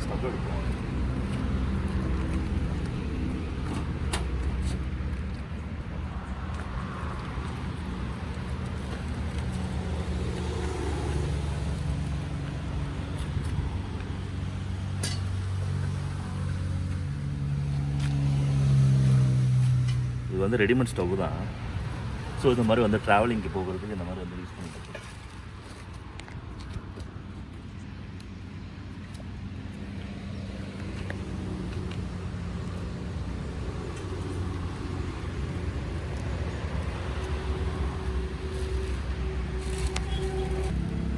Stove எடுப்போம். இது வந்து ரெடிமேட் ஸ்டவ் தான். ஸோ இந்த மாதிரி வந்து ட்ராவலிங்க்கு போகிறதுக்கு இந்த மாதிரி வந்து யூஸ் பண்ணிட்டு இருக்கோம்.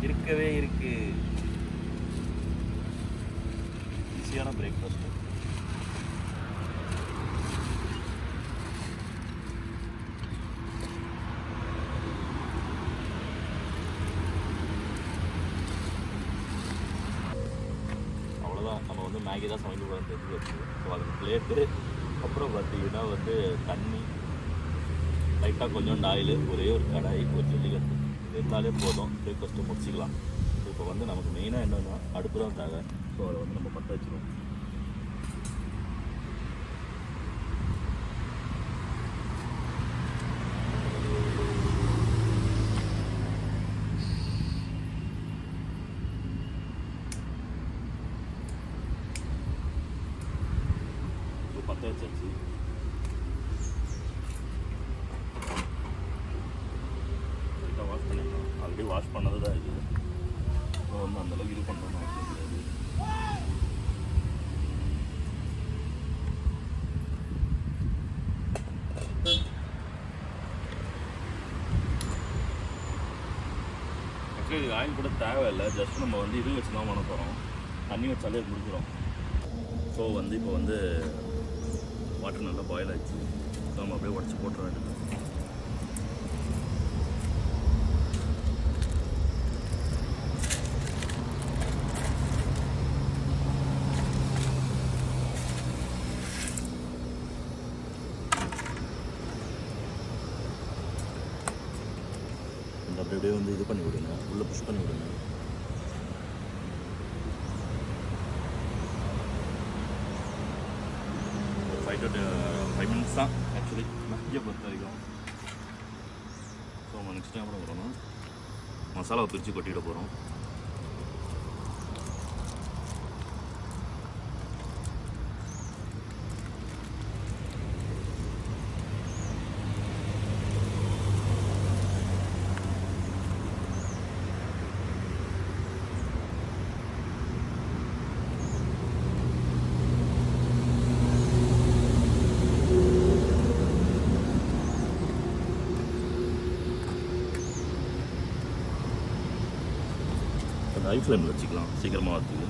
இருக்கவே இருக்கு ஈஸியான பிரேக்ஃபாஸ்ட். அவ்வளோதான், நம்ம வந்து மேகி தான் சமைக்க போகிறோம் தெரிஞ்சு வச்சு. ஸோ அதுக்கு பிளேட்டு, அப்புறம் பார்த்தீங்கன்னா வந்து தண்ணி, லைட்டாக கொஞ்சோண்டு ஆயில், ஒரே ஒரு கடாய், ஒரு ஜல்லிக்கட்டு, இது இருந்தாலே போதும், பிரேக்ஃபாஸ்ட்டு முடிச்சிக்கலாம். இப்போ வந்து நமக்கு மெயினாக என்னென்னா அடுப்பு தான் தேவை. ஸோ அதை வந்து நம்ம பற்ற வச்சுருவோம். பற்ற வச்சாச்சு. லைட்டாக வாஷ் பண்ணிக்கலாம். ஆல்ரெடி வாஷ் பண்ணது தான் இது. ஸோ வந்து அந்தளவுக்கு இது பண்ணணும் அவசியம் கிடையாது. ஆக்சுவலி இது ஆயில் கூட தேவையில்லை. ஜஸ்ட் நம்ம வந்து இது வச்சு தான் பண்ண போகிறோம். தண்ணி வச்சாலே முடிஞ்சிடும். ஸோ வந்து இப்போ வந்து வாட்டர் நல்லா பாயில் ஆகிடுச்சு. ஸோ நம்ம அப்படியே உடச்சி போட்டுற வேண்டியது. அப்படியே வந்து இது பண்ணி விடுங்க, உள்ளே புஷ் பண்ணி விடுங்க. ஒரு 5 minutes தான் ஆக்சுவலி மேகியை பொறுத்த வரைக்கும். ஸோ நம்ம நெக்ஸ்ட் டைம் கூட வரணும், மசாலாவை பிரித்து கொட்டிட போகிறோம். ஹை ஃப்ளேமில் வச்சுக்கலாம் சீக்கிரமாக வரதுக்கு.